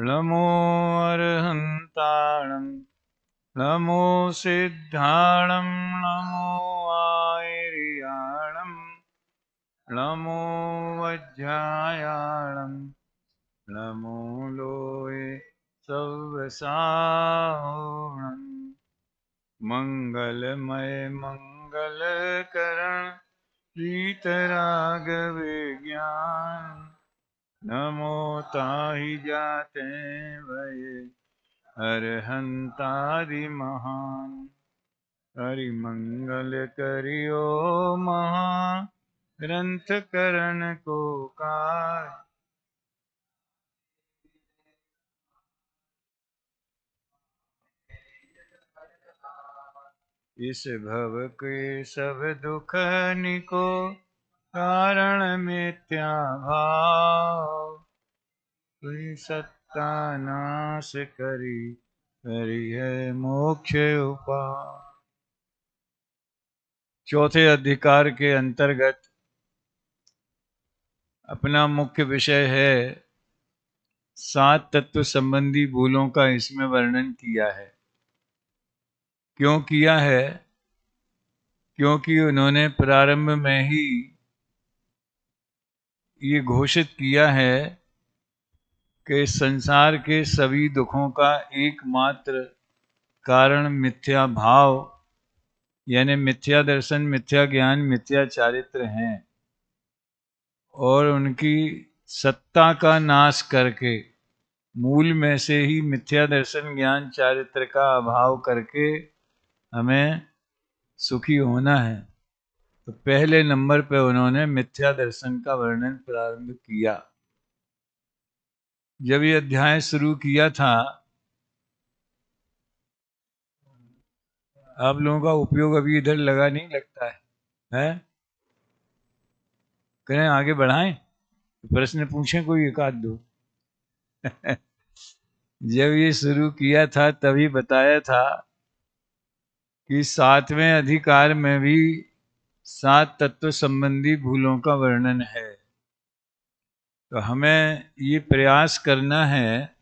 नमो अर्हन्ताणं नमो सिद्धाणं नमो आयर्याणं नमो वज्रायाणं नमो लोये सव्यसारणं मंगलमय मंगलकरण वीतरागविज्ञान नमो ताहि जाते वये अरहंतादि महान। हरि मंगल करियो महा ग्रंथ करण को कार। इस भव के सब दुख निको कारण मिथ्या भाव। कोई सत्ता नाश करी करी है मोक्ष उपाय। चौथे अधिकार के अंतर्गत अपना मुख्य विषय है 7 तत्व संबंधी भूलों का इसमें वर्णन किया है। क्यों किया है? क्योंकि उन्होंने प्रारंभ में ही ये घोषित किया है कि संसार के सभी दुखों का एकमात्र कारण मिथ्या भाव यानी मिथ्या दर्शन, मिथ्या ज्ञान, मिथ्या चारित्र हैं। और उनकी सत्ता का नाश करके मूल में से ही मिथ्या दर्शन, ज्ञान, चारित्र का अभाव करके हमें सुखी होना है। तो पहले नंबर पे उन्होंने मिथ्या दर्शन का वर्णन प्रारंभ किया। जब ये अध्याय शुरू किया था, आप लोगों का उपयोग अभी इधर लगा नहीं लगता है, हैं? कहें आगे बढ़ाएं, प्रश्न पूछें कोई एक आध दो। जब ये शुरू किया था तभी बताया था कि 7वें अधिकार में भी 7 तत्व संबंधी भूलों का वर्णन है। तो हमें ये प्रयास करना है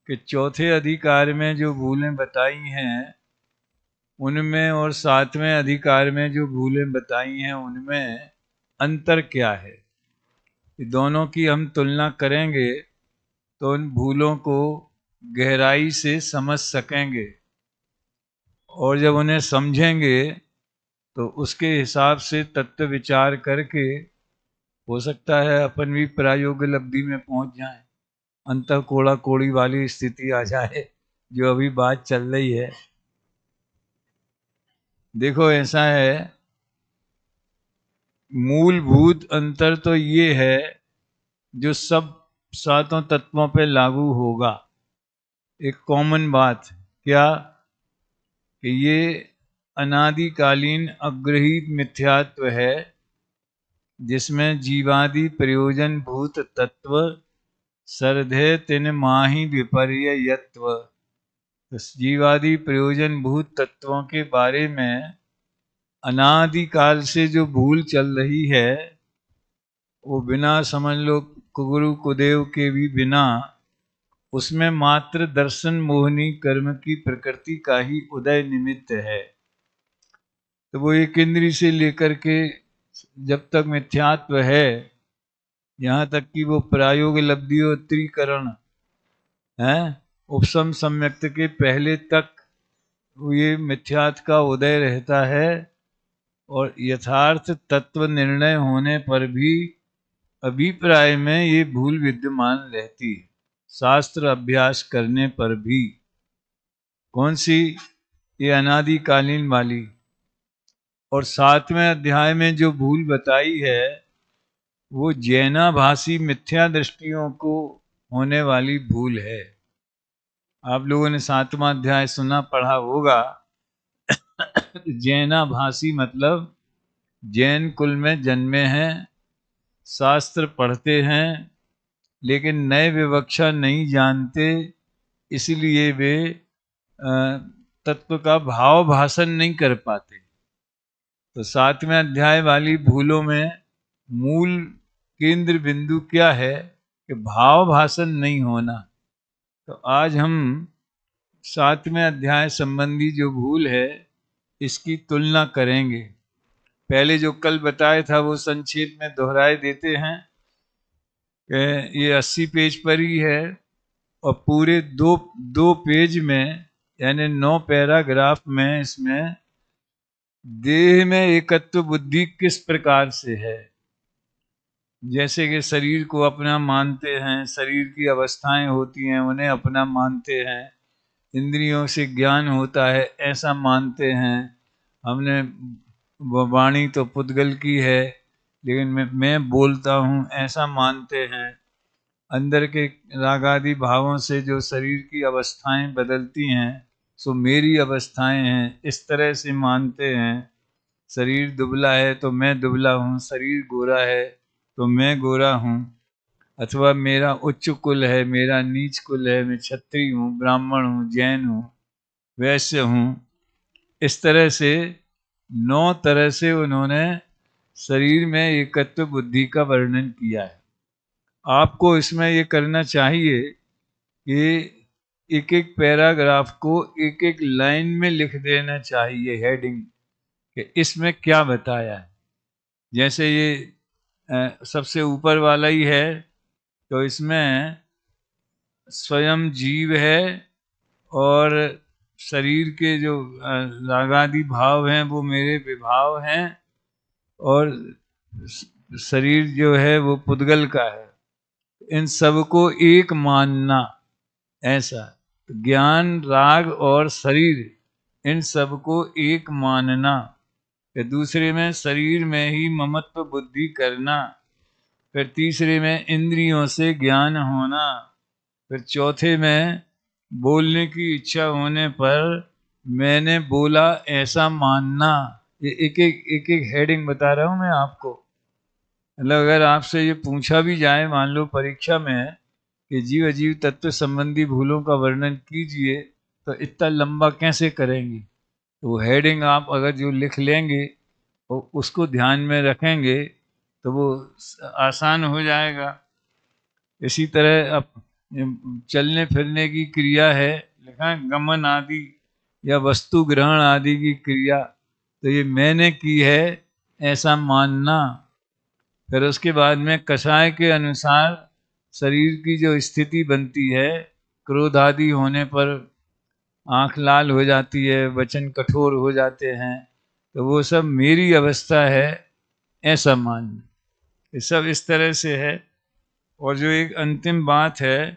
कि चौथे अधिकार में जो भूलें बताई हैं उनमें और 7वें अधिकार में जो भूलें बताई हैं उनमें अंतर क्या है, दोनों की हम तुलना करेंगे तो उन भूलों को गहराई से समझ सकेंगे। और जब उन्हें समझेंगे तो उसके हिसाब से तत्व विचार करके हो सकता है अपन भी प्रायोग लब्धि में पहुंच जाएं, अंत कोड़ा कोड़ी वाली स्थिति आ जाए जो अभी बात चल रही है। देखो ऐसा है, मूलभूत अंतर तो ये है जो सब 7 तत्वों पे लागू होगा। एक कॉमन बात क्या कि ये अनादिकालीन अग्रहीत मिथ्यात्व है जिसमें जीवादि प्रयोजन भूत तत्व सरधे तिन माही विपर्ययत्व। जीवादि प्रयोजन भूत तत्वों के बारे में अनादिकाल से जो भूल चल रही है वो बिना समझ लो कुगुरु कुदेव के भी बिना उसमें मात्र दर्शन मोहनी कर्म की प्रकृति का ही उदय निमित्त है। तो वो एक इंद्री से लेकर के जब तक मिथ्यात्व है, यहाँ तक कि वो प्रायोग लब्धियोत्तरीकरण है, उपसम सम्यक्त के पहले तक ये मिथ्यात्व का उदय रहता है। और यथार्थ तत्व निर्णय होने पर भी अभिप्राय में ये भूल विद्यमान रहती है, शास्त्र अभ्यास करने पर भी। कौन सी? ये अनादिकालीन वाली। और 7वें अध्याय में जो भूल बताई है वो जैनाभासी मिथ्या दृष्टियों को होने वाली भूल है। आप लोगों ने 7वां अध्याय सुना पढ़ा होगा। जैनाभासी मतलब जैन कुल में जन्मे हैं, शास्त्र पढ़ते हैं लेकिन नए विवक्षा नहीं जानते, इसलिए वे तत्व का भाव भाषण नहीं कर पाते। तो 7वें अध्याय वाली भूलों में मूल केंद्र बिंदु क्या है कि भाव भाषण नहीं होना। तो आज हम 7वें अध्याय संबंधी जो भूल है इसकी तुलना करेंगे। पहले जो कल बताया था वो संक्षेप में दोहराए देते हैं कि ये 80 पेज पर ही है और पूरे दो पेज में यानी 9 पैराग्राफ में इसमें देह में एकत्व बुद्धि किस प्रकार से है। जैसे कि शरीर को अपना मानते हैं, शरीर की अवस्थाएं होती हैं उन्हें अपना मानते हैं, इंद्रियों से ज्ञान होता है ऐसा मानते हैं, हमने वाणी तो पुद्गल की है लेकिन मैं बोलता हूँ ऐसा मानते हैं, अंदर के रागादि भावों से जो शरीर की अवस्थाएं बदलती हैं सो मेरी अवस्थाएं हैं इस तरह से मानते हैं। शरीर दुबला है तो मैं दुबला हूँ, शरीर गोरा है तो मैं गोरा हूँ, अथवा मेरा उच्च कुल है मेरा नीच कुल है, मैं क्षत्रिय हूँ ब्राह्मण हूँ जैन हूँ वैश्य हूँ। इस तरह से 9 तरह से उन्होंने शरीर में एकत्व बुद्धि का वर्णन किया है। आपको इसमें ये करना चाहिए कि एक एक पैराग्राफ को एक एक लाइन में लिख देना चाहिए हेडिंग कि इसमें क्या बताया है। जैसे ये सबसे ऊपर वाला ही है तो इसमें स्वयं जीव है और शरीर के जो रागादि भाव हैं वो मेरे विभाव हैं और शरीर जो है वो पुद्गल का है, इन सबको एक मानना ऐसा। ज्ञान राग और शरीर इन सबको एक मानना, फिर दूसरे में शरीर में ही ममत्व बुद्धि करना, फिर तीसरे में इंद्रियों से ज्ञान होना, फिर चौथे में बोलने की इच्छा होने पर मैंने बोला ऐसा मानना। ये एक एक हेडिंग बता रहा हूं मैं आपको। मतलब अगर आपसे ये पूछा भी जाए मान लो परीक्षा में कि जीव अजीव तत्व संबंधी भूलों का वर्णन कीजिए तो इतना लंबा कैसे करेंगे, तो वो हेडिंग आप अगर जो लिख लेंगे और उसको ध्यान में रखेंगे तो वो आसान हो जाएगा। इसी तरह अब चलने फिरने की क्रिया है, लिखा है गमन आदि या वस्तु ग्रहण आदि की क्रिया, तो ये मैंने की है ऐसा मानना। फिर उसके बाद में कषाय के अनुसार शरीर की जो स्थिति बनती है, क्रोध आदि होने पर आंख लाल हो जाती है, वचन कठोर हो जाते हैं, तो वो सब मेरी अवस्था है ऐसा मानना। ये सब इस तरह से है। और जो एक अंतिम बात है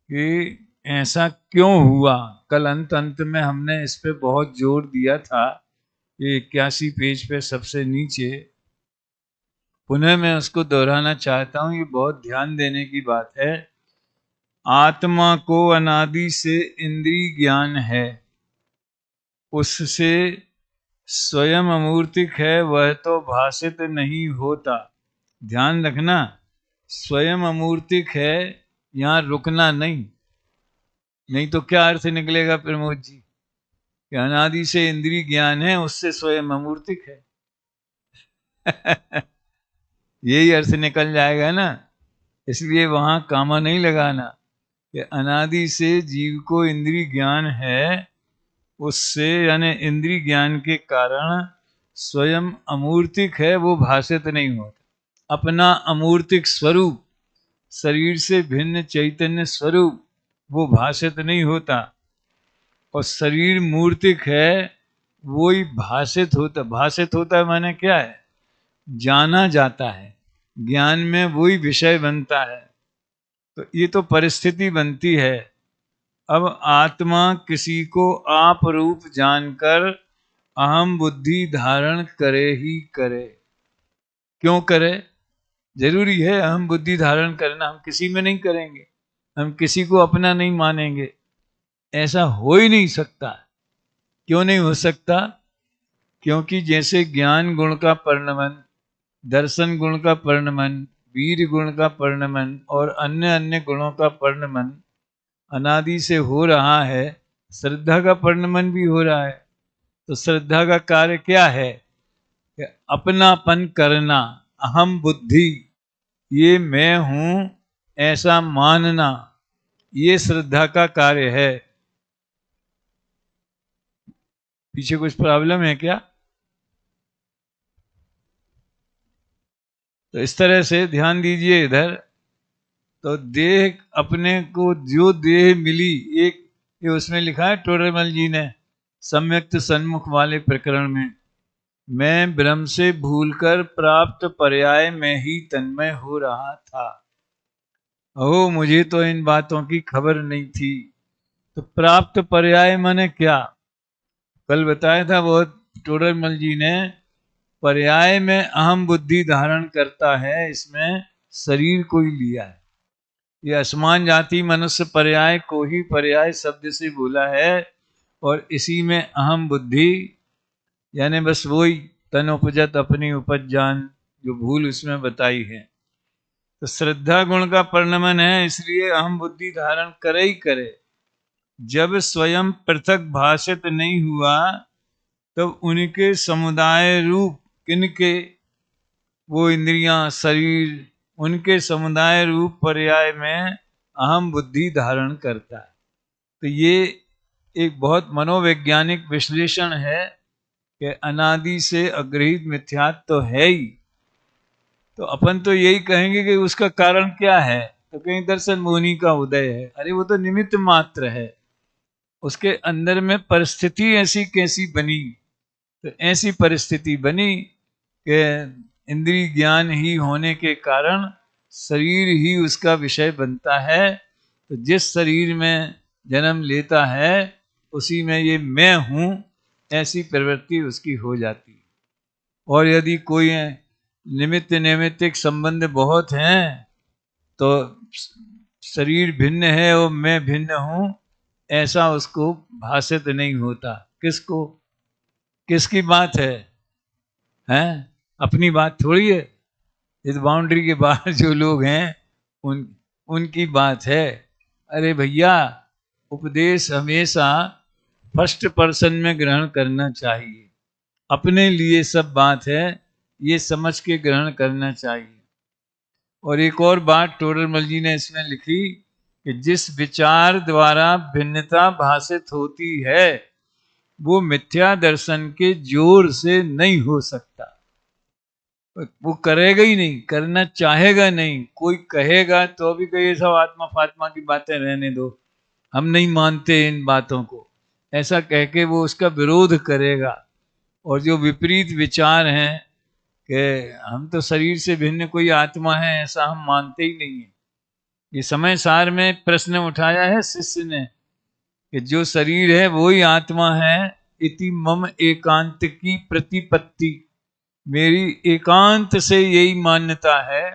कि ऐसा क्यों हुआ, कल अंत में हमने इस पे बहुत जोर दिया था, ये 81 पेज पे सबसे नीचे, पुनः मैं उसको दोहराना चाहता हूँ, ये बहुत ध्यान देने की बात है। आत्मा को अनादि से इंद्रिय ज्ञान है, उससे स्वयं अमूर्तिक है वह तो भाषित नहीं होता। ध्यान रखना, स्वयं अमूर्तिक है, यहाँ रुकना नहीं, नहीं तो क्या अर्थ निकलेगा प्रमोद जी कि अनादि से इंद्रिय ज्ञान है उससे स्वयं अमूर्तिक है। यही अर्थ निकल जाएगा ना, इसलिए वहां कामा नहीं लगाना कि अनादि से जीव को इंद्रिय ज्ञान है, उससे यानी इंद्रिय ज्ञान के कारण स्वयं अमूर्तिक है, वो भाषित नहीं होता। अपना अमूर्तिक स्वरूप, शरीर से भिन्न चैतन्य स्वरूप, वो भाषित नहीं होता। और शरीर मूर्तिक है वो ही भाषित होता। भाषित होता है माने क्या है, जाना जाता है, ज्ञान में वही विषय बनता है। तो ये तो परिस्थिति बनती है। अब आत्मा किसी को आप रूप जानकर अहम बुद्धि धारण करे ही करे। क्यों करे, जरूरी है अहम बुद्धि धारण करना, हम किसी में नहीं करेंगे, हम किसी को अपना नहीं मानेंगे, ऐसा हो ही नहीं सकता। क्यों नहीं हो सकता, क्योंकि जैसे ज्ञान गुण का परिणमन, दर्शन गुण का परिणमन, वीर गुण का परिणमन और अन्य अन्य गुणों का परिणमन अनादि से हो रहा है, श्रद्धा का परिणमन भी हो रहा है। तो श्रद्धा का कार्य क्या है कि अपनापन करना, अहम बुद्धि, ये मैं हूं ऐसा मानना। ये श्रद्धा का कार्य है। पीछे कुछ प्रॉब्लम है क्या? तो इस तरह से ध्यान दीजिए इधर। तो देह अपने को जो देह मिली, एक ये उसमें लिखा है टोडरमल जी ने सम्यक्त सन्मुख वाले प्रकरण में, मैं ब्रह्म से भूलकर प्राप्त पर्याय में ही तन्मय हो रहा था। ओह, मुझे तो इन बातों की खबर नहीं थी। तो प्राप्त पर्याय माने क्या? कल बताया था बहुत टोडरमल जी ने, पर्याय में अहम बुद्धि धारण करता है, इसमें शरीर को ही लिया है। ये असमान जाति मनुष्य पर्याय को ही पर्याय शब्द से बोला है, और इसी में अहम बुद्धि यानी बस वही तन उपजत अपनी उपज जान, जो भूल उसमें बताई है। तो श्रद्धा गुण का परिणमन है, इसलिए अहम बुद्धि धारण करे ही करे। जब स्वयं पृथक भाषित नहीं हुआ तब उनके समुदाय रूप, किनके? वो इंद्रियां, शरीर, उनके समुदाय रूप पर्याय में अहम बुद्धि धारण करता है। तो ये एक बहुत मनोवैज्ञानिक विश्लेषण है कि अनादि से अग्रहित मिथ्यात्व तो है ही। तो अपन तो यही कहेंगे कि उसका कारण क्या है, तो कहीं दर्शन मोहिनी का उदय है। अरे वो तो निमित्त मात्र है, उसके अंदर में परिस्थिति ऐसी कैसी बनी। तो ऐसी परिस्थिति बनी कि इंद्रिय ज्ञान ही होने के कारण शरीर ही उसका विषय बनता है। तो जिस शरीर में जन्म लेता है उसी में ये मैं हूँ, ऐसी प्रवृत्ति उसकी हो जाती है। और यदि कोई निमित्त नैमित्तिक संबंध बहुत हैं तो शरीर भिन्न है और मैं भिन्न हूँ, ऐसा उसको भाषित नहीं होता। किसको? किसकी बात है? हैं? अपनी बात थोड़ी है। इस बाउंड्री के बाहर जो लोग हैं उनकी बात है। अरे भैया, उपदेश हमेशा फर्स्ट पर्सन में ग्रहण करना चाहिए। अपने लिए सब बात है, ये समझ के ग्रहण करना चाहिए। और एक और बात टोडरमल जी ने इसमें लिखी कि जिस विचार द्वारा भिन्नता भाषित होती है वो मिथ्या दर्शन के जोर से नहीं हो सकता। वो करेगा ही नहीं, करना चाहेगा नहीं। कोई कहेगा तो भी कहे सब आत्मा फात्मा की बातें रहने दो, हम नहीं मानते इन बातों को, ऐसा कह के वो उसका विरोध करेगा। और जो विपरीत विचार हैं कि हम तो शरीर से भिन्न कोई आत्मा है, ऐसा हम मानते ही नहीं है। ये समय सार में प्रश्न उठाया है शिष्य ने कि जो शरीर है वो ही आत्मा है, इति मम एकांत की प्रतिपत्ति। मेरी एकांत से यही मान्यता है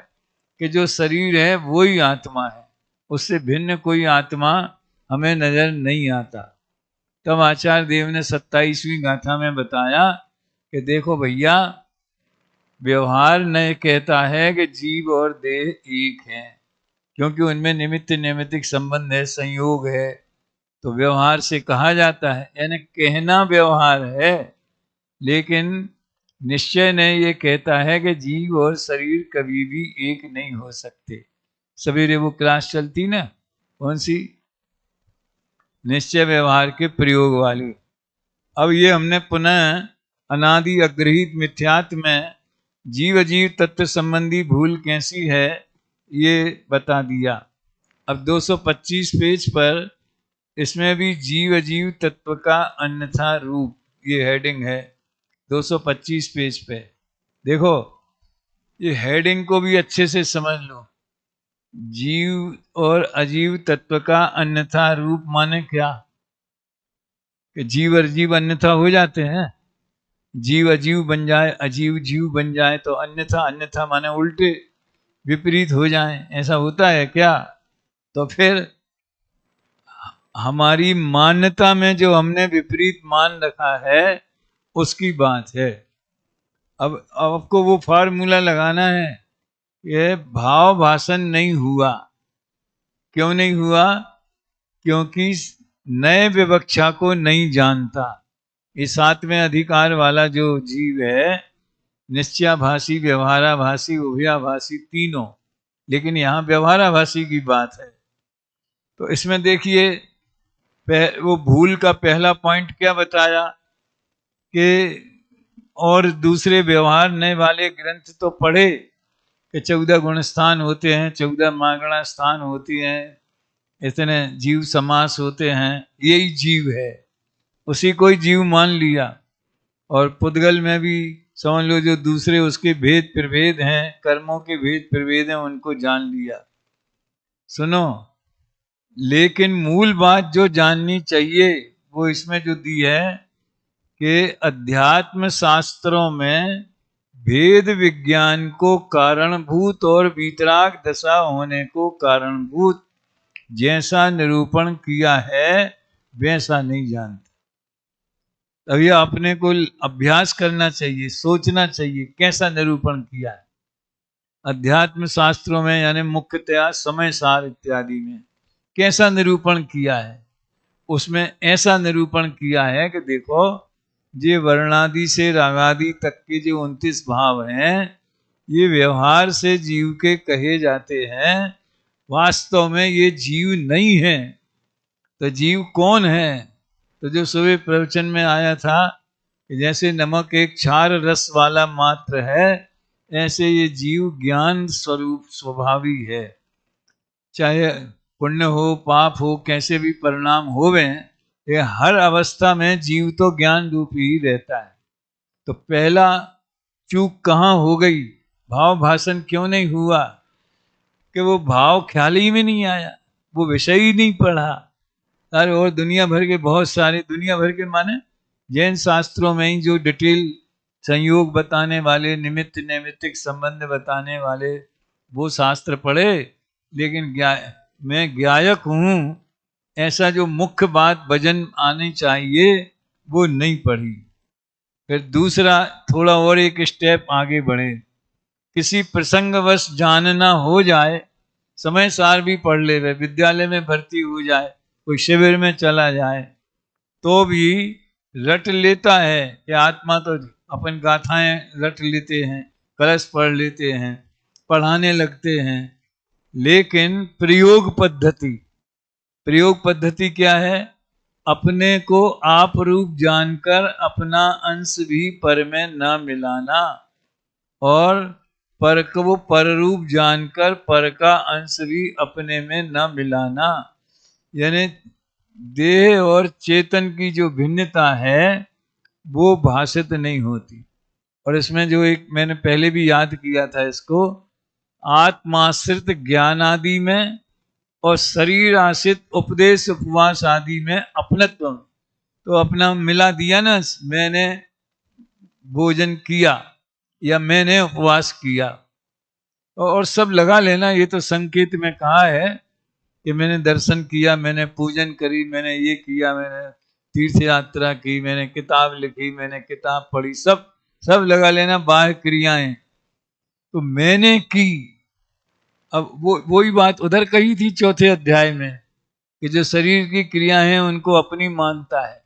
कि जो शरीर है वो ही आत्मा है, उससे भिन्न कोई आत्मा हमें नजर नहीं आता। तब आचार्य देव ने 27वीं गाथा में बताया कि देखो भैया, व्यवहार न कहता है कि जीव और देह एक हैं, क्योंकि उनमें निमित्त नैमित्तिक संबंध है, संयोग है। तो व्यवहार से कहा जाता है, यानी कहना व्यवहार है, लेकिन निश्चय ने ये कहता है कि जीव और शरीर कभी भी एक नहीं हो सकते। सवेरे वो क्लास चलती ना, कौन सी? निश्चय व्यवहार के प्रयोग वाली। अब ये हमने पुनः अनादि अग्रहित मिथ्यात्व में जीव अजीव तत्व संबंधी भूल कैसी है ये बता दिया। अब 225 पेज पर इसमें भी जीव अजीव तत्व का अन्यथा रूप, ये हेडिंग है 225 पेज पे। देखो, ये हेडिंग को भी अच्छे से समझ लो। जीव और अजीव तत्व का अन्यथा रूप माने क्या? कि जीव और जीव अन्यथा हो जाते हैं, जीव अजीव बन जाए, अजीव जीव बन जाए, तो अन्यथा, अन्यथा माने उल्टे विपरीत हो जाए, ऐसा होता है क्या? तो फिर हमारी मान्यता में जो हमने विपरीत मान रखा है उसकी बात है। अब आपको वो फार्मूला लगाना है, ये भाव भाषण नहीं हुआ। क्यों नहीं हुआ? क्योंकि नए विवक्षा को नहीं जानता। इस सातवें अधिकार वाला जो जीव है, निश्चयाभासी, व्यवहाराभासी, उभयाभासी, तीनों, लेकिन यहाँ व्यवहाराभासी की बात है। तो इसमें देखिए वो भूल का पहला पॉइंट क्या बताया कि और दूसरे व्यवहारने वाले ग्रंथ तो पढ़े कि 14 गुण स्थान होते हैं, 14 मागणा स्थान होती हैं, इतने जीव समास होते हैं, यही जीव है, उसी को ही जीव मान लिया। और पुद्गल में भी समझ लो जो दूसरे उसके भेद प्रभेद हैं, कर्मों के भेद प्रभेद हैं, उनको जान लिया। सुनो, लेकिन मूल बात जो जाननी चाहिए वो इसमें जो दी है कि अध्यात्म शास्त्रों में भेद विज्ञान को कारणभूत और वीतराग दशा होने को कारणभूत जैसा निरूपण किया है वैसा नहीं जानते। अभी अपने को अभ्यास करना चाहिए, सोचना चाहिए कैसा निरूपण किया है अध्यात्म शास्त्रों में, यानी मुख्यतया समय सार इत्यादि में कैसा निरूपण किया है। उसमें ऐसा निरूपण किया है कि देखो, ये वर्णादि से रागादि तक के जो 29 भाव हैं, ये व्यवहार से जीव के कहे जाते हैं, वास्तव में ये जीव नहीं है। तो जीव कौन है? तो जो सुबह प्रवचन में आया था कि जैसे नमक एक क्षार रस वाला मात्र है, ऐसे ये जीव ज्ञान स्वरूप स्वभावी है। चाहे पुण्य हो पाप हो, कैसे भी परिणाम होवे, ये हर अवस्था में जीव तो ज्ञान रूपी ही रहता है। तो पहला चूक कहाँ हो गई, भाव भाषण क्यों नहीं हुआ? कि वो भाव ख्याल ही में नहीं आया, वो विषय ही नहीं पढ़ा। अरे और दुनिया भर के बहुत सारे, दुनिया भर के माने जैन शास्त्रों में ही जो डिटेल संयोग बताने वाले, निमित्त नैमित्तिक संबंध बताने वाले, वो शास्त्र पढ़े, लेकिन मैं ज्ञायक हूँ ऐसा जो मुख्य बात भजन आनी चाहिए वो नहीं पढ़ी। फिर दूसरा, थोड़ा और एक स्टेप आगे बढ़े, किसी प्रसंगवश जानना हो जाए, समय सार भी पढ़ ले, विद्यालय में भर्ती हो जाए, कोई शिविर में चला जाए, तो भी रट लेता है कि आत्मा तो अपन गाथाएं रट लेते हैं, कलश पढ़ लेते हैं, पढ़ाने लगते हैं, लेकिन प्रयोग पद्धति क्या है? अपने को आप रूप जानकर अपना अंश भी पर में न मिलाना, और पर को पर रूप जानकर पर का अंश भी अपने में न मिलाना। यानी देह और चेतन की जो भिन्नता है वो भाषित नहीं होती। और इसमें जो एक मैंने पहले भी याद किया था इसको, आत्माश्रित ज्ञान आदि में और शरीर आश्रित उपदेश उपवास आदि में अपनत्व, तो अपना मिला दिया ना, मैंने भोजन किया या मैंने उपवास किया, और सब लगा लेना। ये तो संकेत में कहा है कि मैंने दर्शन किया, मैंने पूजन करी, मैंने ये किया, मैंने तीर्थ यात्रा की, मैंने किताब लिखी, मैंने किताब पढ़ी, सब सब लगा लेना बाह्य क्रियाएं, तो मैंने की। अब वही बात उधर कही थी चौथे अध्याय में कि जो शरीर की क्रिया हैं उनको अपनी मानता है।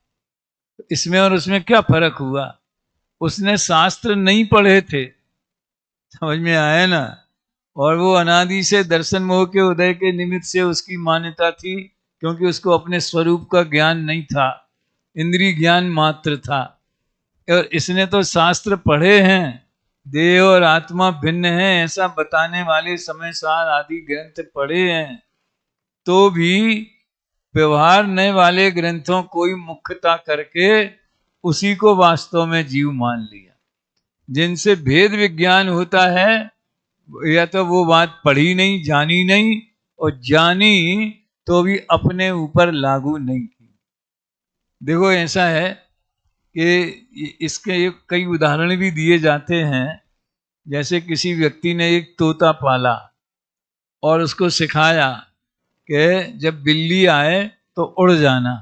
इसमें और उसमें क्या फर्क हुआ? उसने शास्त्र नहीं पढ़े थे, समझ में आया ना, और वो अनादि से दर्शन मोह के उदय के निमित्त से उसकी मान्यता थी, क्योंकि उसको अपने स्वरूप का ज्ञान नहीं था, इंद्रिय ज्ञान मात्र था। और इसने तो शास्त्र पढ़े हैं, देह और आत्मा भिन्न है ऐसा बताने वाले समय सार आदि ग्रंथ पढ़े हैं, तो भी व्यवहारने वाले ग्रंथों को ही मुख्यता करके उसी को वास्तव में जीव मान लिया। जिनसे भेद विज्ञान होता है, या तो वो बात पढ़ी नहीं, जानी नहीं, और जानी तो भी अपने ऊपर लागू नहीं की। देखो ऐसा है कि इसके कई उदाहरण भी दिए जाते हैं। जैसे किसी व्यक्ति ने एक तोता पाला और उसको सिखाया कि जब बिल्ली आए तो उड़ जाना,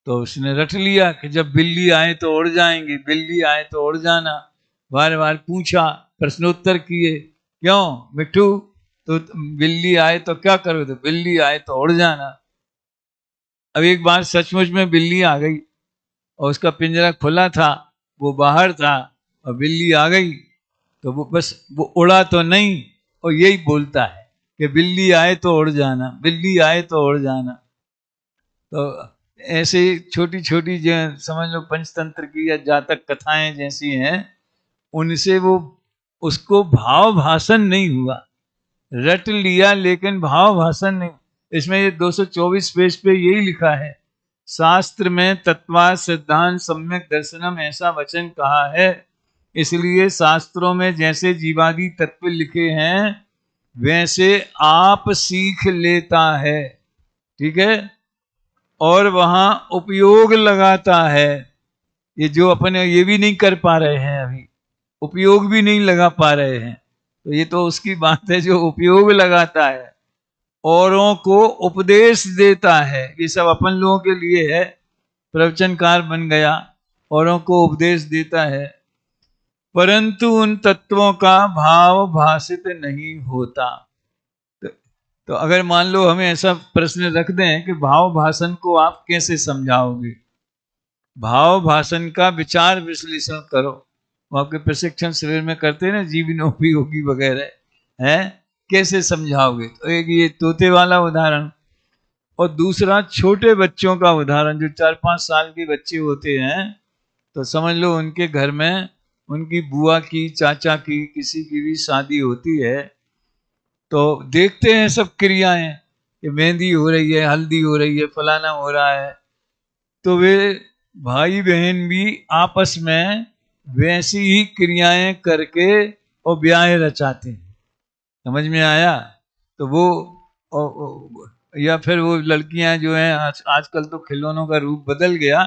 तो उसने रट लिया कि जब बिल्ली आए तो उड़ जाएंगे, बिल्ली आए तो उड़ जाना। बार बार पूछा, प्रश्नोत्तर किए, क्यों मिट्टू, तो बिल्ली आए तो क्या करो? तो बिल्ली आए तो उड़ जाना। अब एक बार सचमुच में बिल्ली आ गई और उसका पिंजरा खुला था, वो बाहर था, और बिल्ली आ गई, तो वो बस वो उड़ा तो नहीं, और यही बोलता है कि बिल्ली आए तो उड़ जाना, बिल्ली आए तो उड़ जाना। तो ऐसे छोटी छोटी जो समझ लो पंचतंत्र की या जातक कथाएं जैसी हैं, उनसे वो उसको भाव भाषण नहीं हुआ, रट लिया लेकिन भाव भाषण नहीं। इसमें ये 224 पेज पे यही लिखा है, शास्त्र में तत्वा सिद्धांत सम्यक दर्शनम ऐसा वचन कहा है, इसलिए शास्त्रों में जैसे जीवादि तत्व लिखे हैं वैसे आप सीख लेता है, ठीक है, और वहां उपयोग लगाता है। ये जो अपने ये भी नहीं कर पा रहे हैं, अभी उपयोग भी नहीं लगा पा रहे हैं, तो ये तो उसकी बात है जो उपयोग लगाता है, औरों को उपदेश देता है। ये सब अपन लोगों के लिए है, प्रवचनकार बन गया, औरों को उपदेश देता है, परंतु उन तत्वों का भाव भाषित नहीं होता। तो अगर मान लो हमें ऐसा प्रश्न रख दें कि भाव भाषण को आप कैसे समझाओगे, भाव भाषण का विचार विश्लेषण करो। वो आपके प्रशिक्षण शिविर में करते हैं ना, जीवनोपयोगी वगैरह, है कैसे समझाओगे? तो एक ये तोते वाला उदाहरण, और दूसरा छोटे बच्चों का उदाहरण, जो 4-5 साल के बच्चे होते हैं, तो समझ लो उनके घर में उनकी बुआ की, चाचा की, किसी की भी शादी होती है, तो देखते हैं सब क्रियाएं कि मेहंदी हो रही है, हल्दी हो रही है, फलाना हो रहा है, तो वे भाई बहन भी आपस में वैसी ही क्रियाएं करके और ब्याह रचाते हैं। समझ में आया? तो वो या फिर वो लड़कियां जो हैं, आजकल तो खिलौनों का रूप बदल गया,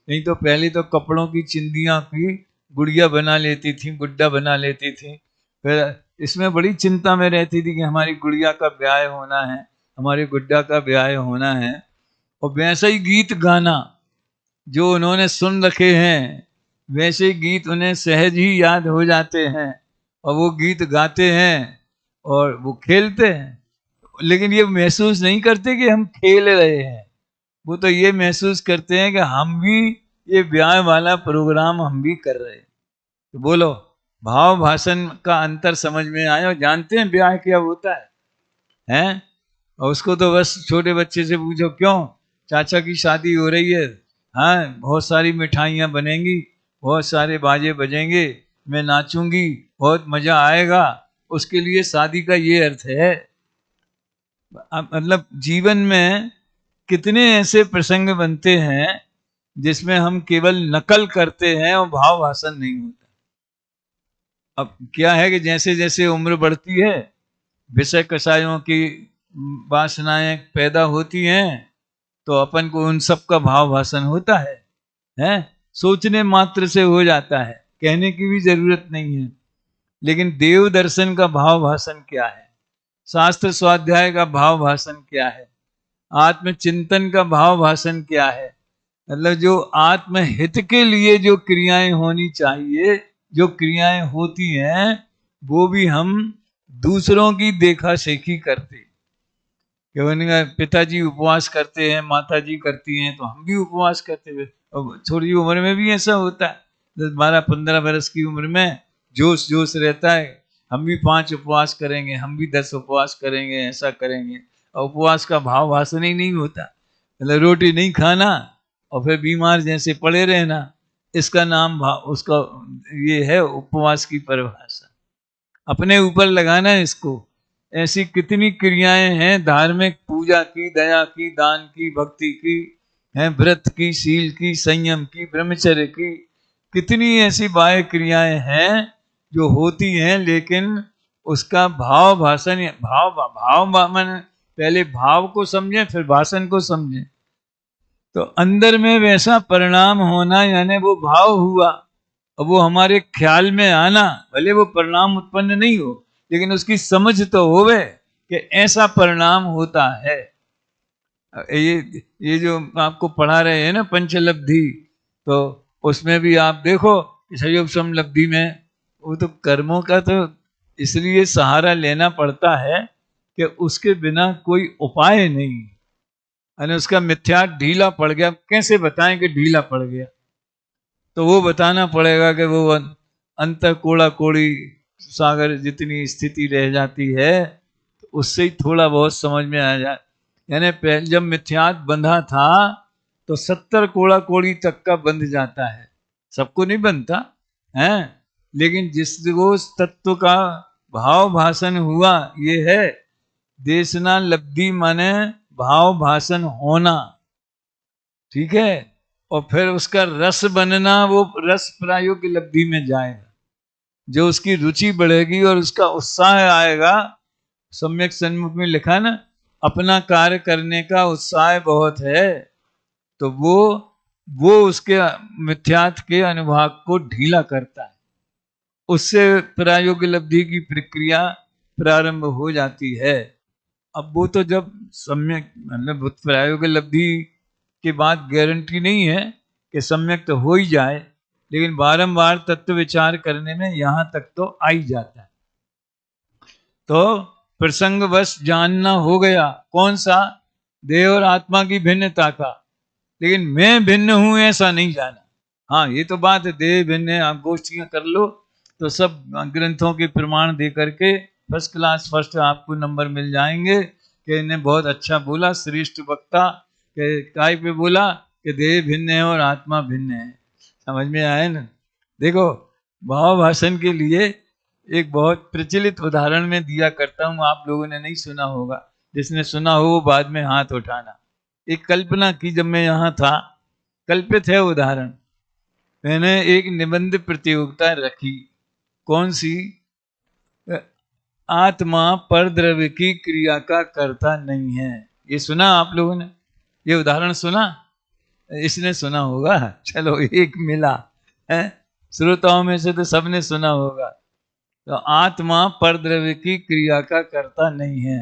नहीं तो पहले तो कपड़ों की चिंदियां की गुड़िया बना लेती थी, गुड्डा बना लेती थी, फिर इसमें बड़ी चिंता में रहती थी कि हमारी गुड़िया का ब्याह होना है, हमारे गुड्डा का ब्याह होना है। और वैसा ही गीत गाना जो उन्होंने सुन रखे हैं, वैसे गीत उन्हें सहज ही याद हो जाते हैं, और वो गीत गाते हैं और वो खेलते हैं, लेकिन ये महसूस नहीं करते कि हम खेल रहे हैं, वो तो ये महसूस करते हैं कि हम भी ये ब्याह वाला प्रोग्राम हम भी कर रहे हैं। तो बोलो, भाव भाषण का अंतर समझ में आया? और जानते हैं ब्याह क्या होता है, हैं? और उसको तो बस छोटे बच्चे से पूछो, क्यों चाचा की शादी हो रही है, हाँ बहुत सारी मिठाइयाँ बनेंगी, बहुत सारे बाजे बजेंगे, मैं नाचूंगी, बहुत मजा आएगा, उसके लिए शादी का ये अर्थ है। मतलब जीवन में कितने ऐसे प्रसंग बनते हैं जिसमें हम केवल नकल करते हैं और भाव भाषण नहीं होता। अब क्या है कि जैसे जैसे उम्र बढ़ती है, विषय कषायों की वासनाएं पैदा होती हैं, तो अपन को उन सब का भाव भाषण होता है? सोचने मात्र से हो जाता है, कहने की भी जरूरत नहीं है। लेकिन देव दर्शन का भाव भाषण क्या है, शास्त्र स्वाध्याय का भाव भाषण क्या है, आत्मचिंतन का भाव भाषण क्या है? मतलब जो आत्महित के लिए जो क्रियाएं होनी चाहिए, जो क्रियाएं होती हैं, वो भी हम दूसरों की देखा शेखी करते। कि पिताजी उपवास करते हैं, माता जी करती हैं, तो हम भी उपवास करते हुए। छोटी उम्र में भी ऐसा होता है, 10-12-15 बरस की उम्र में जोश जोश रहता है, हम भी 5 उपवास करेंगे, हम भी 10 उपवास करेंगे, ऐसा करेंगे। और उपवास का भाव भाषण ही नहीं होता, मतलब रोटी नहीं खाना और फिर बीमार जैसे पड़े रहना, इसका नाम भाव, उसका ये है उपवास की परिभाषा। अपने ऊपर लगाना है इसको। ऐसी कितनी क्रियाएं हैं, धार्मिक, पूजा की, दया की, दान की, भक्ति की, हैं व्रत की, शील की, संयम की, ब्रह्मचर्य की, कितनी ऐसी बाह्य क्रियाएं हैं जो होती हैं, लेकिन उसका भाव भाषण, भाव मन, पहले भाव को समझें फिर भाषण को समझें। तो अंदर में वैसा परिणाम होना, यानी वो भाव हुआ, और वो हमारे ख्याल में आना, भले वो परिणाम उत्पन्न नहीं हो, लेकिन उसकी समझ तो होवे कि ऐसा परिणाम होता है। ये जो आपको पढ़ा रहे हैं ना पंचलब्धि, तो उसमें भी आप देखो संयोग समलब्धि में, वो तो कर्मों का तो इसलिए सहारा लेना पड़ता है कि उसके बिना कोई उपाय नहीं, यानी उसका मिथ्या ढीला पड़ गया, कैसे बताएं कि ढीला पड़ गया? तो वो बताना पड़ेगा कि वो अंत कोड़ा कोड़ी सागर जितनी स्थिति रह जाती है, तो उससे ही थोड़ा बहुत समझ में आ जाए। यानी पहले जब मिथ्यात्व बंधा था तो 70 कोड़ा कोड़ी तक का बंध जाता है, सबको नहीं बनता है, लेकिन जिसको उस तत्व का भाव भाषण हुआ, ये है देशना लब्धि माने भाव भाषण होना, ठीक है, और फिर उसका रस बनना, वो रस प्रायोगिक लब्धि में जाएगा, जो उसकी रुचि बढ़ेगी और उसका उत्साह आएगा। सम्यक सन्मुख में लिखा ना, अपना कार्य करने का उत्साह बहुत है, तो वो उसके मिथ्यात्व के अनुभाग को ढीला करता है, उससे प्रायोगिक लब्धि की प्रक्रिया प्रारंभ हो जाती है। अब वो तो जब सम्यक मतलब प्रायोगिक लब्धि के बाद गारंटी नहीं है कि सम्यक तो हो ही जाए, लेकिन बारंबार तत्व विचार करने में यहां तक तो आ ही जाता है। तो प्रसंगवश जानना हो गया, कौन सा? देह और आत्मा की भिन्नता का, लेकिन मैं भिन्न हूं ऐसा नहीं जाना। हाँ, ये तो बात है, देह भिन्न है, आप गोष्ठियां कर लो तो सब ग्रंथों के प्रमाण दे करके फर्स्ट क्लास फर्स्ट आपको नंबर मिल जाएंगे कि इन्हें बहुत अच्छा बोला श्रेष्ठ वक्ता, के काय पे बोला कि देह भिन्न है और आत्मा भिन्न है। समझ में आया ना? देखो, भाव भाषण के लिए एक बहुत प्रचलित उदाहरण में दिया करता हूं, आप लोगों ने नहीं सुना होगा, जिसने सुना हो वो बाद में हाथ उठाना। एक कल्पना की, जब मैं यहाँ था, कल्पित है उदाहरण, मैंने एक निबंध प्रतियोगिता रखी। कौन सी? आत्मा परद्रव्य की क्रिया का कर्ता नहीं है। ये सुना आप लोगों ने? ये उदाहरण सुना? इसने सुना होगा, चलो एक मिला है, श्रोताओं में से तो सबने सुना होगा। तो आत्मा परद्रव्य की क्रिया का कर्ता नहीं है।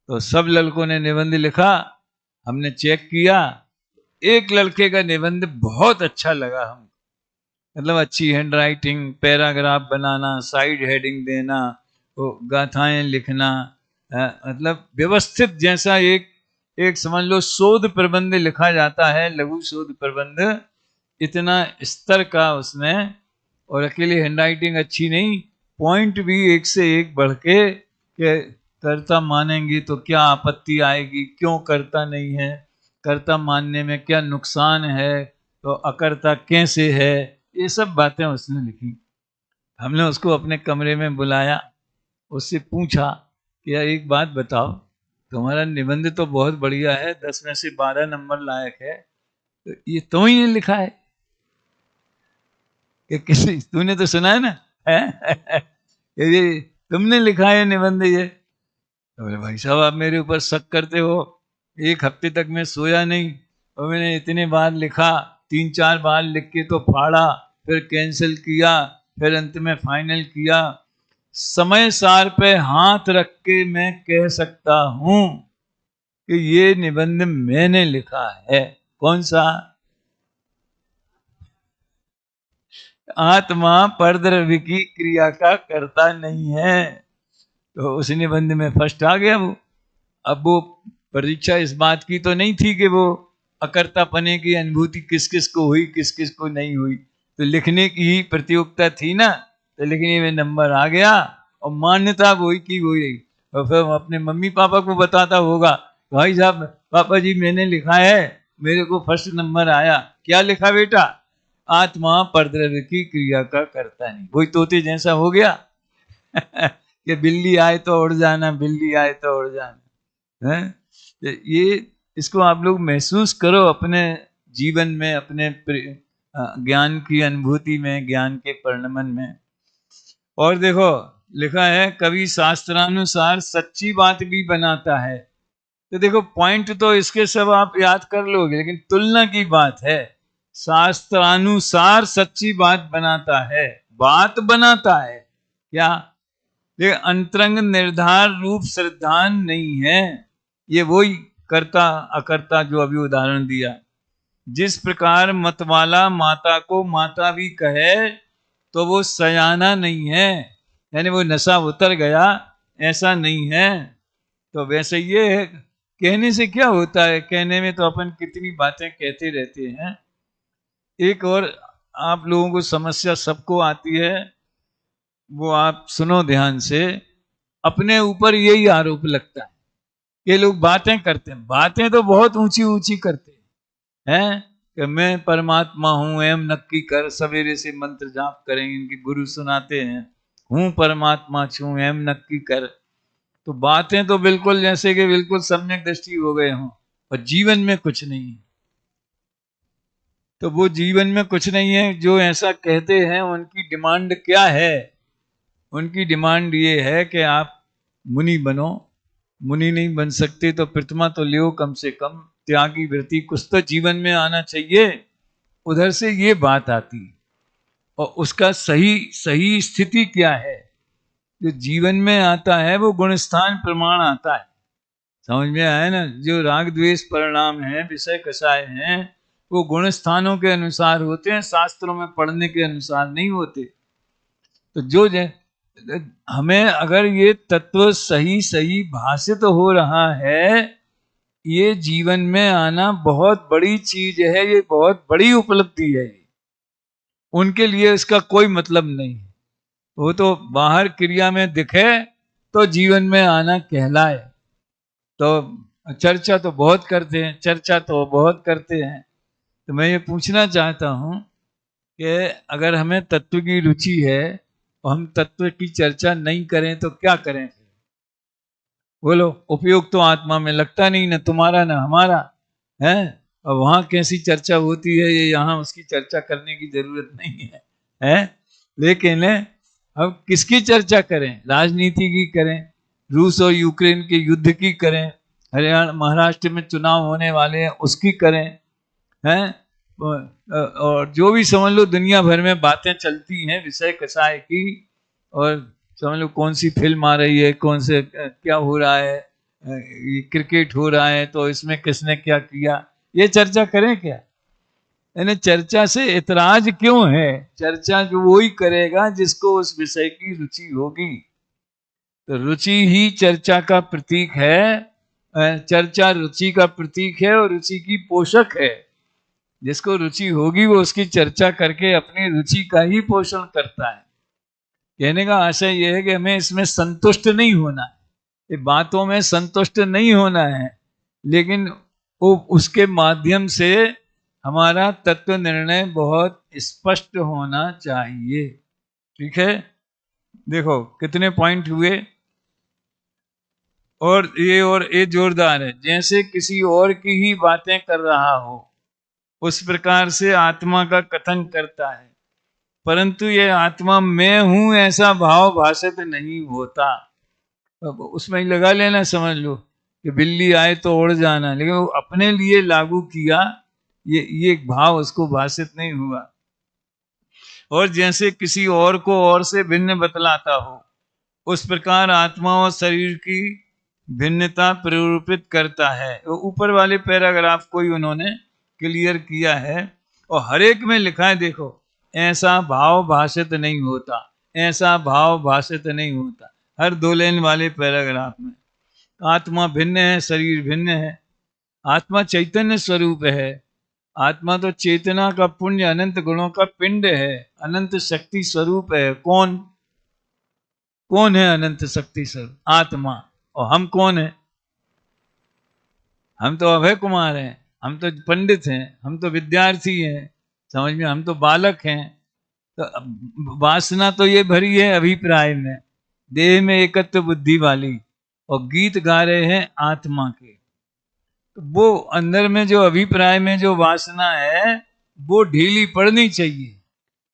तो सब लड़कों ने निबंध लिखा, हमने चेक किया, एक लड़के का निबंध बहुत अच्छा लगा हमको, मतलब अच्छी हैंड राइटिंग, पैराग्राफ बनाना, साइड हेडिंग देना, वो गाथाएं लिखना, मतलब व्यवस्थित, जैसा एक समझ लो शोध प्रबंध लिखा जाता है, लघु शोध प्रबंध, इतना स्तर का उसने, और अकेली हैंड राइटिंग अच्छी नहीं, पॉइंट भी एक से एक बढ़ के कर्ता मानेंगे तो क्या आपत्ति आएगी, क्यों कर्ता नहीं है, कर्ता मानने में क्या नुकसान है, तो अकर्ता कैसे है, ये सब बातें उसने लिखी। हमने उसको अपने कमरे में बुलाया, उससे पूछा कि यार एक बात बताओ, तुम्हारा निबंध तो बहुत बढ़िया है, 10 में से 12 नंबर लायक है, तो ये तुम ही ने लिखा है कि किसी, तूने तो सुना है ना, ये तुमने लिखा है निबंध ये? तो बोले भाई साहब आप मेरे ऊपर शक करते हो, एक हफ्ते तक मैं सोया नहीं, और मैंने इतने बार लिखा, 3-4 बार लिख के तो फाड़ा, फिर कैंसिल किया, फिर अंत में फाइनल किया। समय सार पे हाथ रख के मैं कह सकता हूं कि ये निबंध मैंने लिखा है। कौन सा? आत्मा परद्रव्य की क्रिया का कर्ता नहीं है। तो उस निबंध में फर्स्ट आ गया वो। अब वो परीक्षा इस बात की तो नहीं थी कि वो अकर्ता पने की अनुभूति किस किस को हुई किस किस को नहीं हुई, तो लिखने की ही प्रतियोगिता थी ना, तो लिखने में नंबर आ गया और मान्यता वही की वही रही। और फिर अपने मम्मी पापा को बताता होगा, भाई साहब पापा जी मैंने लिखा है, मेरे को फर्स्ट नंबर आया। क्या लिखा बेटा? आत्मा परद्रव्य की क्रिया का करता नहीं। वही तोते जैसा हो गया कि बिल्ली आए तो उड़ जाना, बिल्ली आए तो उड़ जाना है। ये इसको आप लोग महसूस करो अपने जीवन में, अपने ज्ञान की अनुभूति में, ज्ञान के परिणमन में। और देखो लिखा है, कवि शास्त्रानुसार सच्ची बात भी बनाता है। तो देखो पॉइंट तो इसके सब आप याद कर लोगे, लेकिन तुलना की बात है। शास्त्रानुसार सच्ची बात बनाता है, बात बनाता है क्या? ये अंतरंग निर्धार रूप श्रद्धान नहीं है। ये वही कर्ता अकर्ता जो अभी उदाहरण दिया। जिस प्रकार मतवाला माता को माता भी कहे तो वो सयाना नहीं है, यानी वो नशा उतर गया, ऐसा नहीं है। तो वैसे ये है, कहने से क्या होता है, कहने में तो अपन कितनी बातें कहते रहते हैं। एक और आप लोगों को समस्या सबको आती है, वो आप सुनो ध्यान से। अपने ऊपर यही आरोप लगता है कि लोग बातें करते हैं, बातें तो बहुत ऊंची ऊंची करते हैं कि मैं परमात्मा हूं, एम नक्की कर, सवेरे से मंत्र जाप करें, इनके गुरु सुनाते हैं हूं परमात्मा छू, एम नक्की कर। तो बातें तो बिल्कुल जैसे कि बिल्कुल सम्यक दृष्टि हो गए हों, और जीवन में कुछ नहीं है। तो वो जीवन में कुछ नहीं है जो ऐसा कहते हैं, उनकी डिमांड क्या है? उनकी डिमांड ये है कि आप मुनि बनो। मुनि नहीं बन सकते तो प्रतिमा तो लियो कम से कम, त्यागी वृत्ति कुछ तो जीवन में आना चाहिए। उधर से ये बात आती, और उसका सही सही स्थिति क्या है? जो जीवन में आता है वो गुणस्थान प्रमाण आता है। समझ में आया ना? जो राग द्वेष परिणाम है, विषय कषाय हैं, वो गुण स्थानों के अनुसार होते हैं, शास्त्रों में पढ़ने के अनुसार नहीं होते। तो जो हमें अगर ये तत्व सही सही भाषित हो रहा है, ये जीवन में आना बहुत बड़ी चीज है, ये बहुत बड़ी उपलब्धि है। उनके लिए इसका कोई मतलब नहीं है। वो तो बाहर क्रिया में दिखे तो जीवन में आना कहलाए। तो चर्चा तो बहुत करते हैं, चर्चा तो बहुत करते हैं। तो मैं ये पूछना चाहता हूं कि अगर हमें तत्व की रुचि है और हम तत्व की चर्चा नहीं करें तो क्या करें? बोलो, उपयोग तो आत्मा में लगता नहीं, ना तुम्हारा ना हमारा है। और वहां कैसी चर्चा होती है, ये यहाँ उसकी चर्चा करने की जरूरत नहीं है। लेकिन अब किसकी चर्चा करें? राजनीति की करें, रूस और यूक्रेन के युद्ध की करें, हरियाणा महाराष्ट्र में चुनाव होने वाले हैं उसकी करें, हैं? और जो भी समझ लो दुनिया भर में बातें चलती हैं विषय कषाय की, और समझ लो कौन सी फिल्म आ रही है, कौन से क्या हो रहा है, ये क्रिकेट हो रहा है तो इसमें किसने क्या किया, ये चर्चा करें क्या? यानी चर्चा से इतराज क्यों है? चर्चा जो वही करेगा जिसको उस विषय की रुचि होगी। तो रुचि ही चर्चा का प्रतीक है। चर्चा रुचि का प्रतीक है और रुचि की पोषक है। जिसको रुचि होगी वो उसकी चर्चा करके अपनी रुचि का ही पोषण करता है। कहने का आशय यह है कि हमें इसमें संतुष्ट नहीं होना है, ये बातों में संतुष्ट नहीं होना है, लेकिन वो उसके माध्यम से हमारा तत्व निर्णय बहुत स्पष्ट होना चाहिए। ठीक है, देखो कितने पॉइंट हुए। और ये जोरदार है, जैसे किसी और की ही बातें कर रहा हो उस प्रकार से आत्मा का कथन करता है, परंतु ये आत्मा मैं हूं ऐसा भाव भाषित नहीं होता। अब उसमें ही लगा लेना, समझ लो कि बिल्ली आए तो उड़ जाना, लेकिन वो अपने लिए लागू किया, ये भाव उसको भाषित नहीं हुआ। और जैसे किसी और को और से भिन्न बतलाता हो, उस प्रकार आत्मा और शरीर की भिन्नता प्ररूपित करता है। वो ऊपर वाले पैराग्राफ को ही उन्होंने क्लियर किया है, और हर एक में लिखा है, देखो ऐसा भाव भाषित नहीं होता, ऐसा भाव भाषित नहीं होता, हर 2 लाइन वाले पैराग्राफ में। आत्मा भिन्न है, शरीर भिन्न है। आत्मा चैतन्य स्वरूप है। आत्मा तो चेतना का पुण्य, अनंत गुणों का पिंड है, अनंत शक्ति स्वरूप है। कौन कौन है अनंत शक्ति स्वरूप? आत्मा। और हम कौन है? हम तो अभय कुमार हैं, हम तो पंडित हैं, हम तो विद्यार्थी हैं, समझ में, हम तो बालक हैं। तो वासना तो ये भरी है अभिप्राय में, देह में एकत्व बुद्धि वाली, और गीत गा रहे हैं आत्मा के। तो वो अंदर में जो अभिप्राय में जो वासना है वो ढीली पड़नी चाहिए।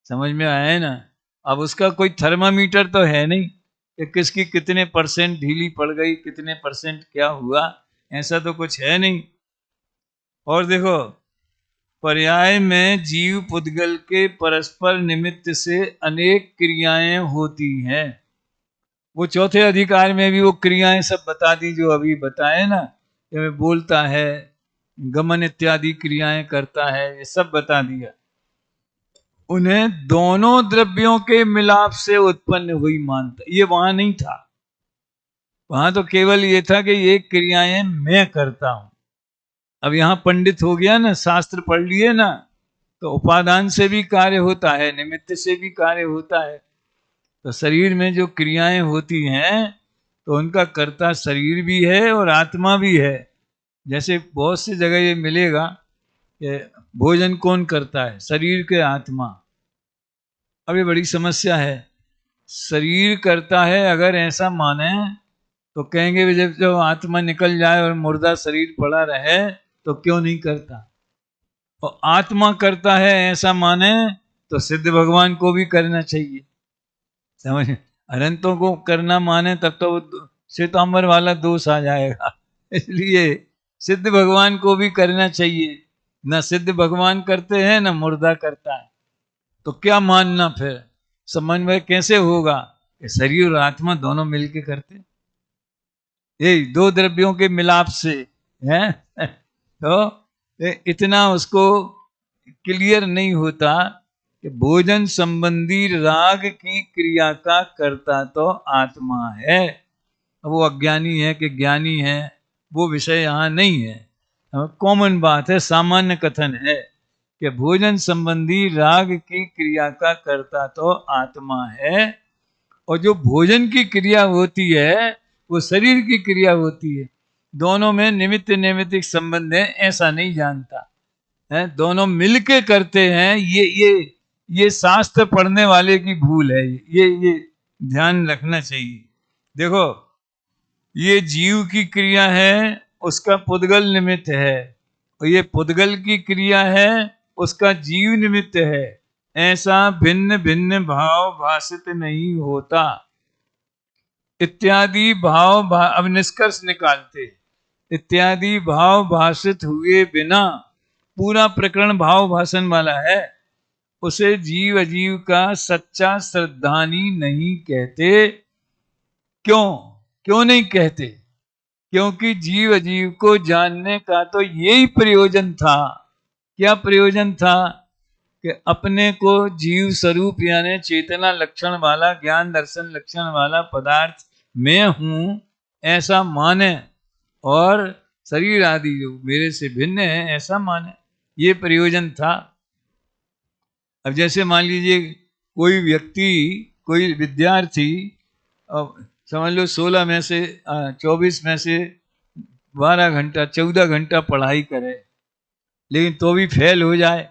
समझ में आया है ना? अब उसका कोई थर्मामीटर तो है नहीं कि किसकी कितने परसेंट ढीली पड़ गई, कितने परसेंट क्या हुआ, ऐसा तो कुछ है नहीं। और देखो, पर्याय में जीव पुद्गल के परस्पर निमित्त से अनेक क्रियाएं होती हैं। वो चौथे अधिकार में भी वो क्रियाएं सब बता दी जो अभी बताए ना, कि बोलता है, गमन इत्यादि क्रियाएं करता है, ये सब बता दिया। उन्हें दोनों द्रव्यों के मिलाप से उत्पन्न हुई मानता, ये वहां नहीं था। वहां तो केवल ये था कि ये क्रियाएं मैं करता हूं। अब यहां पंडित हो गया ना, शास्त्र पढ़ लिए ना, तो उपादान से भी कार्य होता है, निमित्त से भी कार्य होता है। तो शरीर में जो क्रियाएं होती हैं तो उनका कर्ता शरीर भी है और आत्मा भी है। जैसे बहुत सी जगह ये मिलेगा कि भोजन कौन करता है, शरीर के आत्मा। अब ये बड़ी समस्या है, शरीर करता है अगर ऐसा माने तो कहेंगे जब जब आत्मा निकल जाए और मुर्दा शरीर पड़ा रहे तो क्यों नहीं करता। और आत्मा करता है ऐसा माने तो सिद्ध भगवान को भी करना चाहिए। समझ, अनंतों को करना माने तब तो श्वेतांबर वाला दोष आ जाएगा। इसलिए सिद्ध भगवान को भी करना चाहिए। न सिद्ध भगवान करते हैं न मुर्दा करता है, तो क्या मानना फिर, समन्वय कैसे होगा? कि शरीर और आत्मा दोनों मिलके करते, ये दो द्रव्यों के मिलाप से है। तो इतना उसको क्लियर नहीं होता कि भोजन संबंधी राग की क्रिया का कर्ता तो आत्मा है। वो अज्ञानी है कि ज्ञानी है वो विषय यहाँ नहीं है, कॉमन बात है, सामान्य कथन है कि भोजन संबंधी राग की क्रिया का कर्ता तो आत्मा है, और जो भोजन की क्रिया होती है वो शरीर की क्रिया होती है। दोनों में निमित्त नैमित्तिक संबंध है ऐसा नहीं जानता है, दोनों मिलके करते हैं। ये शास्त्र पढ़ने वाले की भूल है, ये ध्यान रखना चाहिए। देखो, ये जीव की क्रिया है, उसका पुद्गल निमित्त है, और ये पुद्गल की क्रिया है, उसका जीव निमित्त है। ऐसा भिन्न भिन्न भाव भाषित नहीं होता इत्यादि भाव अब निष्कर्ष निकालते, इत्यादि भाव भाषित हुए बिना पूरा प्रकरण भाव भाषण वाला है, उसे जीव अजीव का सच्चा श्रद्धानी नहीं कहते। क्यों नहीं कहते? क्योंकि जीव अजीव को जानने का तो यही प्रयोजन था। क्या प्रयोजन था? कि अपने को जीव स्वरूप यानी चेतना लक्षण वाला, ज्ञान दर्शन लक्षण वाला पदार्थ मैं हूं ऐसा माने, और शरीर आदि जो मेरे से भिन्न है ऐसा माने, ये प्रयोजन था। अब जैसे मान लीजिए कोई व्यक्ति, कोई विद्यार्थी, अब समझ लो 16 में से 24 में से 12 घंटा 14 घंटा पढ़ाई करे, लेकिन तो भी फेल हो जाए,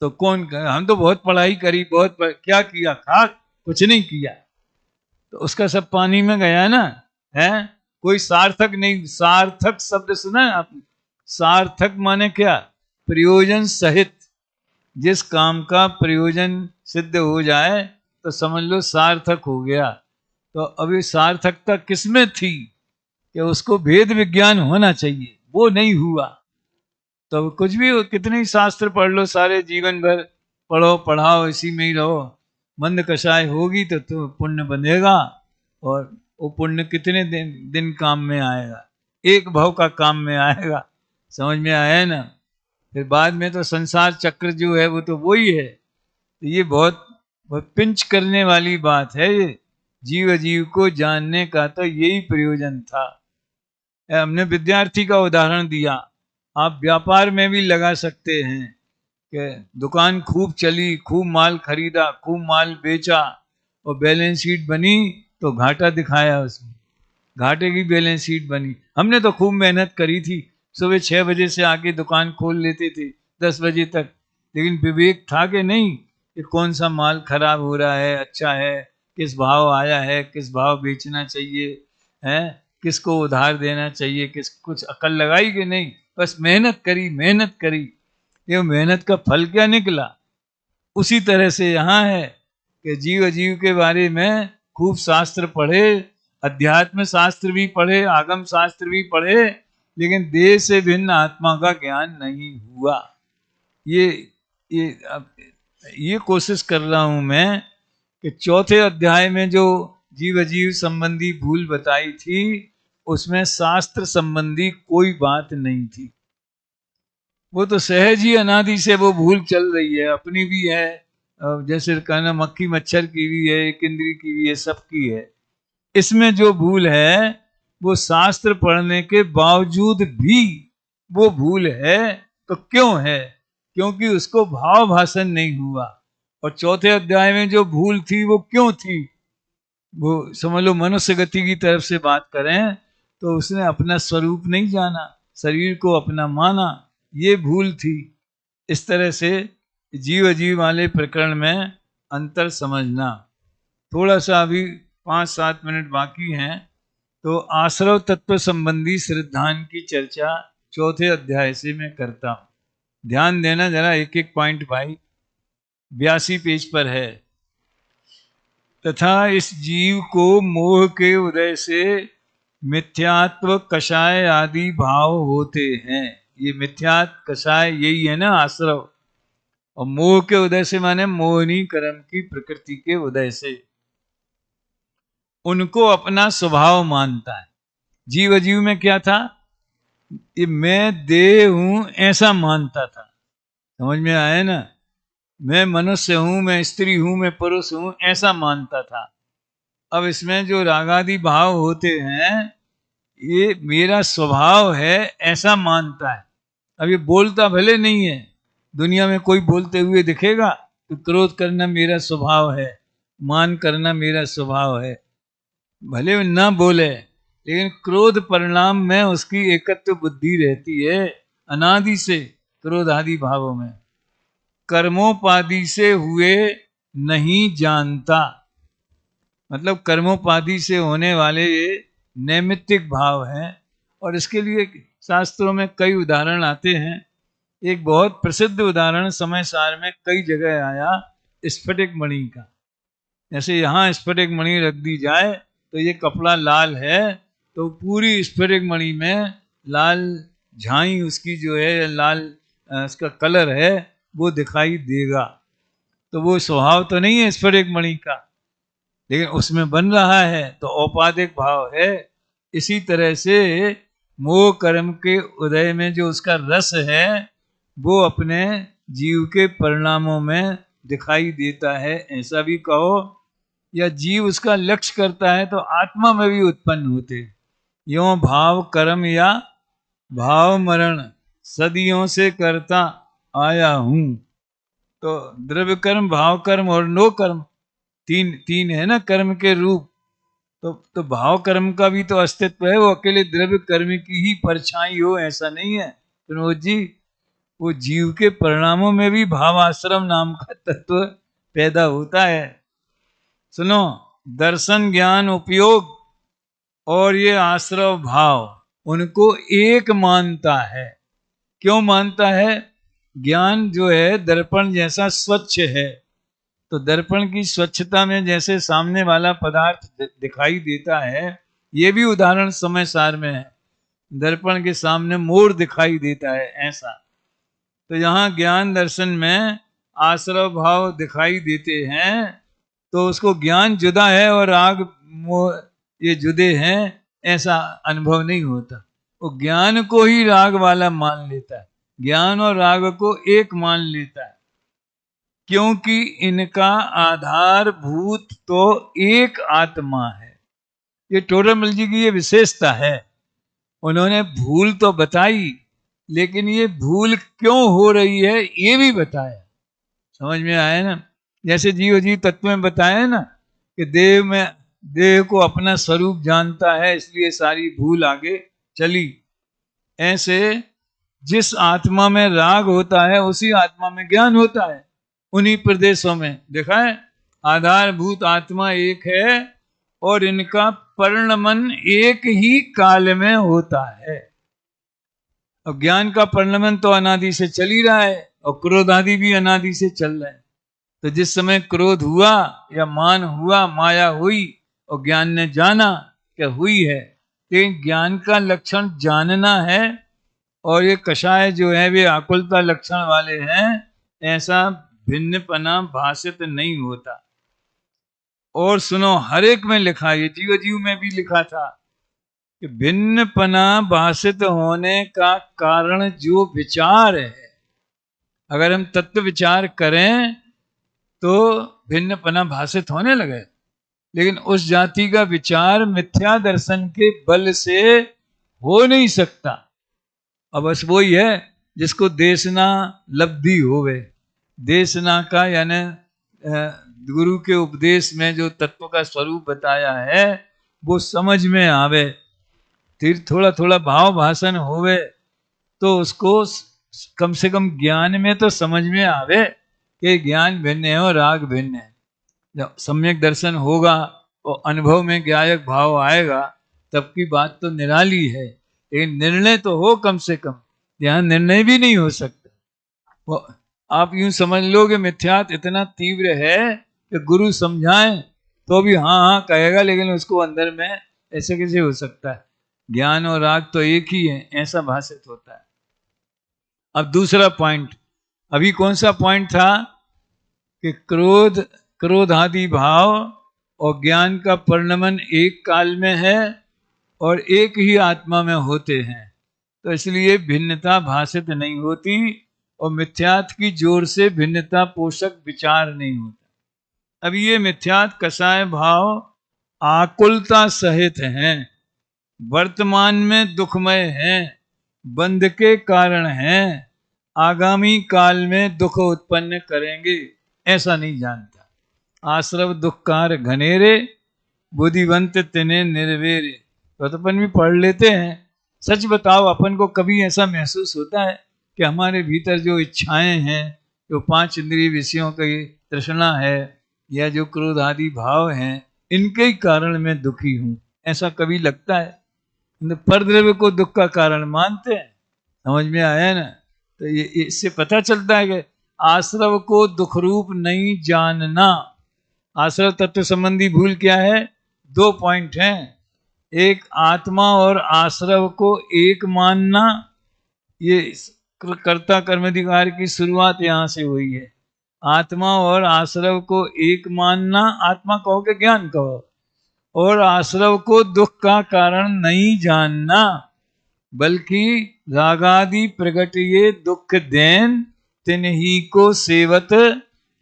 तो कौन कहे हम तो बहुत पढ़ाई करी, क्या किया? कुछ नहीं किया, तो उसका सब पानी में गया ना, है कोई सार्थक नहीं। सार्थक शब्द सुना है आपने? सार्थक माने क्या? प्रयोजन सहित, जिस काम का प्रयोजन सिद्ध हो जाए तो समझ लो सार्थक हो गया। तो अभी सार्थकता किसमें थी? कि उसको भेद विज्ञान होना चाहिए, वो नहीं हुआ। तो कुछ भी हो, कितने ही शास्त्र पढ़ लो, सारे जीवन भर पढ़ो पढ़ाओ इसी में ही रहो, मंद कषाय होगी तो पुण्य बनेगा, और वो पुण्य कितने दिन काम में आएगा? एक भाव का काम में आएगा। समझ में आया ना? फिर बाद में तो संसार चक्र जो है वो तो वही है। तो ये बहुत पिंच करने वाली बात है। ये जीव अजीव को जानने का तो यही प्रयोजन था। हमने विद्यार्थी का उदाहरण दिया, आप व्यापार में भी लगा सकते हैं कि दुकान खूब चली, खूब माल खरीदा, खूब माल बेचा, और बैलेंस शीट बनी तो घाटा दिखाया, उसमें घाटे की बैलेंस शीट बनी। हमने तो खूब मेहनत करी थी, सुबह 6 बजे से आके दुकान खोल लेते थे 10 बजे तक, लेकिन विवेक था कि नहीं कि कौन सा माल खराब हो रहा है, अच्छा है, किस भाव आया है, किस भाव बेचना चाहिए, है किसको उधार देना चाहिए, कुछ अकल लगाई कि नहीं? बस मेहनत करी। ये मेहनत का फल क्या निकला? उसी तरह से यहाँ है कि जीव अजीव के बारे में खूब शास्त्र पढ़े, अध्यात्म शास्त्र भी पढ़े, आगम शास्त्र भी पढ़े, लेकिन देह से भिन्न आत्मा का ज्ञान नहीं हुआ। ये कोशिश कर रहा हूं मैं कि चौथे अध्याय में जो जीव अजीव संबंधी भूल बताई थी, उसमें शास्त्र संबंधी कोई बात नहीं थी। वो तो सहज ही अनादि से वो भूल चल रही है, अपनी भी है, जैसे कहना मक्खी मच्छर की भी है, एक इंद्री की भी है, सबकी है। इसमें जो भूल है वो शास्त्र पढ़ने के बावजूद भी वो भूल है। तो क्यों है? क्योंकि उसको भाव भाषण नहीं हुआ। और चौथे अध्याय में जो भूल थी वो क्यों थी? वो समझ लो मनुष्य गति की तरफ से बात करें तो उसने अपना स्वरूप नहीं जाना, शरीर को अपना माना, ये भूल थी। इस तरह से जीव अजीव वाले प्रकरण में अंतर समझना। थोड़ा सा अभी 5-7 मिनट बाकी हैं, तो आश्रव तत्व संबंधी श्रद्धान की चर्चा चौथे अध्याय से मैं करता हूं। ध्यान देना जरा, एक एक पॉइंट भाई। 82 पेज पर है। तथा इस जीव को मोह के उदय से मिथ्यात्व कषाय आदि भाव होते हैं। ये मिथ्यात्व कषाय यही है ना, आश्रव। और मोह के उदय से माने मोहनी कर्म की प्रकृति के उदय से उनको अपना स्वभाव मानता है। जीव अजीव में क्या था, ये मैं देह हूं ऐसा मानता था। समझ में आया ना, मैं मनुष्य हूं, मैं स्त्री हूं, मैं पुरुष हूं, ऐसा मानता था। अब इसमें जो रागादि भाव होते हैं, ये मेरा स्वभाव है ऐसा मानता है। अब ये बोलता भले नहीं है, दुनिया में कोई बोलते हुए दिखेगा तो क्रोध करना मेरा स्वभाव है, मान करना मेरा स्वभाव है, भले ना बोले, लेकिन क्रोध परिणाम में उसकी एकत्व बुद्धि रहती है अनादि से। क्रोध आदि भावों में कर्मोपाधि से हुए नहीं जानता, मतलब कर्मोपाधि से होने वाले ये नैमित्तिक भाव हैं। और इसके लिए शास्त्रों में कई उदाहरण आते हैं। एक बहुत प्रसिद्ध उदाहरण समय सार में कई जगह आया, स्फटिक मणि का। जैसे यहाँ स्फटिक मणि रख दी जाए तो ये कपड़ा लाल है, तो पूरी स्फटिक मणि में लाल झाई उसकी जो है, लाल उसका कलर है, वो दिखाई देगा। तो वो स्वभाव तो नहीं है स्फटिक मणि का, लेकिन उसमें बन रहा है, तो औपाधिक भाव है। इसी तरह से मोह कर्म के उदय में जो उसका रस है, वो अपने जीव के परिणामों में दिखाई देता है, ऐसा भी कहो। या जीव उसका लक्ष्य करता है तो आत्मा में भी उत्पन्न होते। यों भाव कर्म या भाव मरण सदियों से करता आया हूं। तो द्रव्य कर्म, भाव कर्म और नो कर्म, तीन तीन है ना कर्म के रूप। तो भाव कर्म का भी तो अस्तित्व है, वो अकेले द्रव्य कर्म की ही परछाई हो ऐसा नहीं है प्रमोद जी। वो जीव के परिणामों में भी भाव आश्रम नाम का तत्व पैदा होता है। सुनो, दर्शन ज्ञान उपयोग और ये आश्रव भाव उनको एक मानता है। क्यों मानता है? ज्ञान जो है दर्पण जैसा स्वच्छ है, तो दर्पण की स्वच्छता में जैसे सामने वाला पदार्थ दिखाई देता है, ये भी उदाहरण समय सार में है। दर्पण के सामने मोर दिखाई देता है ऐसा। तो यहाँ ज्ञान दर्शन में आश्रव भाव दिखाई देते हैं, तो उसको ज्ञान जुदा है और राग मोह ये जुदे हैं ऐसा अनुभव नहीं होता। वो ज्ञान को ही राग वाला मान लेता है, ज्ञान और राग को एक मान लेता है, क्योंकि इनका आधारभूत तो एक आत्मा है। ये टोडरमल जी की ये विशेषता है। उन्होंने भूल तो बताई, लेकिन ये भूल क्यों हो रही है ये भी बताया। समझ में आया ना? जैसे जीव जी तत्व में बताया ना कि देह को अपना स्वरूप जानता है, इसलिए सारी भूल आगे चली। ऐसे जिस आत्मा में राग होता है उसी आत्मा में ज्ञान होता है। उन्हीं प्रदेशों में देखा है, आधारभूत आत्मा एक है और इनका परिणमन एक ही काल में होता है। अब ज्ञान का परिणमन तो अनादि से चल ही रहा है, और क्रोध आदि भी अनादि से चल रहा है। तो जिस समय क्रोध हुआ या मान हुआ, माया हुई और ज्ञान ने जाना कि हुई है, लेकिन ज्ञान का लक्षण जानना है, और ये कषाय जो है वे आकुलता लक्षण वाले हैं, ऐसा भिन्नपना भाषित नहीं होता। और सुनो, हर एक में लिखा, ये जीव जीव में भी लिखा था कि भिन्नपना भाषित होने का कारण जो विचार है, अगर हम तत्व विचार करें तो भिन्नपना भाषित होने लगे, लेकिन उस जाति का विचार मिथ्या दर्शन के बल से हो नहीं सकता। अब बस वही है जिसको देशना लब्धि होवे। देशना का यानी गुरु के उपदेश में जो तत्व का स्वरूप बताया है वो समझ में आवे, फिर थोड़ा थोड़ा भाव भाषण होवे तो उसको कम से कम ज्ञान में तो समझ में आवे कि ज्ञान भिन्न है और राग भिन्न है। जब सम्यक दर्शन होगा और अनुभव में ज्ञायक भाव आएगा तब की बात तो निराली है, लेकिन निर्णय तो हो कम से कम। यहाँ निर्णय भी नहीं हो सकता। वो आप यूं समझ लो कि मिथ्यात्व इतना तीव्र है कि गुरु समझाएं तो भी हाँ हाँ कहेगा, लेकिन उसको अंदर में ऐसे कैसे हो सकता है? ज्ञान और राग तो एक ही है, ऐसा भाषित होता है। अब दूसरा पॉइंट, अभी कौन सा पॉइंट था कि क्रोध आदि भाव और ज्ञान का परिणमन एक काल में है और एक ही आत्मा में होते हैं, तो इसलिए भिन्नता भाषित नहीं होती और मिथ्यात्व की जोर से भिन्नता पोषक विचार नहीं होता। अब ये मिथ्यात्व कसाय भाव आकुलता सहित हैं, वर्तमान में दुखमय हैं, बंध के कारण हैं, आगामी काल में दुख उत्पन्न करेंगे, ऐसा नहीं जानता। आश्रव दुखकार घनेरे, बुद्धिवंत तिन्हें निर्वेरे। तो अपन भी पढ़ लेते हैं। सच बताओ, अपन को कभी ऐसा महसूस होता है कि हमारे भीतर जो इच्छाएं हैं, जो 5 इंद्रिय विषयों की तृष्णा है या जो क्रोध आदि भाव हैं, इनके ही कारण मैं दुखी हूं, ऐसा कभी लगता है? परद्रव्य को दुख का कारण मानते हैं। समझ में आया ना? तो ये इससे पता चलता है कि आश्रव को दुख रूप नहीं जानना। आश्रव तत्व संबंधी भूल क्या है? 2 पॉइंट हैं। एक, आत्मा और आश्रव को एक मानना, ये कर्ता कर्माधिकार की शुरुआत यहां से हुई है। आत्मा और आश्रव को एक मानना, आत्मा कहो कि ज्ञान कहो, और आश्रव को दुख का कारण नहीं जानना, बल्कि रागादि प्रगट ये दुख देन तिन्ही को सेवत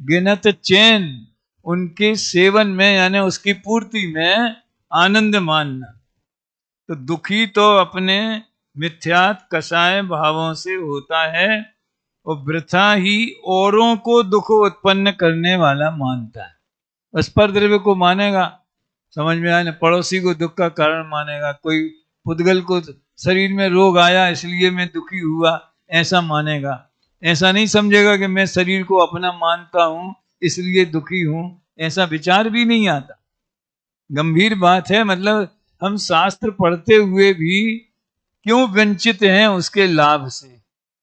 गिनत चैन, उनके सेवन में यानी उसकी पूर्ति में आनंद मानना। तो दुखी तो अपने मिथ्यात् कसाय भावों से होता है और वृथा ही औरों को दुख उत्पन्न करने वाला मानता है। बस पर द्रव्य को मानेगा, समझ में आया ना, पड़ोसी को दुख का कारण मानेगा, कोई पुद्गल को शरीर में रोग आया इसलिए मैं दुखी हुआ, ऐसा मानेगा। ऐसा नहीं समझेगा कि मैं शरीर को अपना मानता हूं इसलिए दुखी हूं, ऐसा विचार भी नहीं आता। गंभीर बात है। मतलब हम शास्त्र पढ़ते हुए भी क्यों वंचित हैं उसके लाभ से,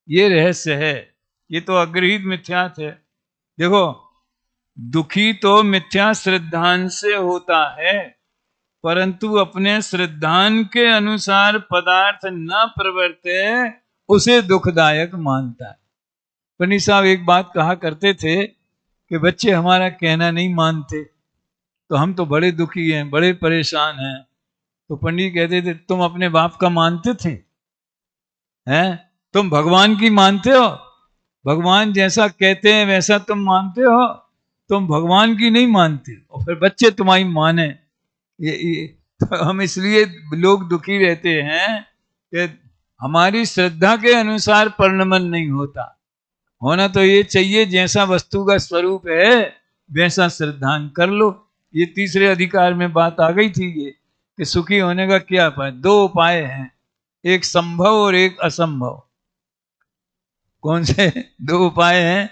ये रहस्य है। ये तो अग्रहित मिथ्यात्व है। देखो, दुखी तो मिथ्या श्रद्धान से होता है, परंतु अपने श्रद्धान के अनुसार पदार्थ न प्रवर्ते उसे दुखदायक मानता है। पंडित साहब एक बात कहा करते थे कि बच्चे हमारा कहना नहीं मानते तो हम तो बड़े दुखी हैं, बड़े परेशान हैं। तो पंडित कहते थे, तुम अपने बाप का मानते थे? हैं? तुम भगवान की मानते हो? भगवान जैसा कहते हैं वैसा तुम मानते हो? तुम भगवान की नहीं मानते और फिर बच्चे तुम्हारी माने। ये तो हम इसलिए लोग दुखी रहते हैं कि हमारी श्रद्धा के अनुसार परिणमन नहीं होता। होना तो ये चाहिए जैसा वस्तु का स्वरूप है वैसा श्रद्धान कर लो। ये तीसरे अधिकार में बात आ गई थी ये कि सुखी होने का क्या उपाय? 2 उपाय हैं, एक संभव और एक असंभव। कौन से 2 उपाय हैं?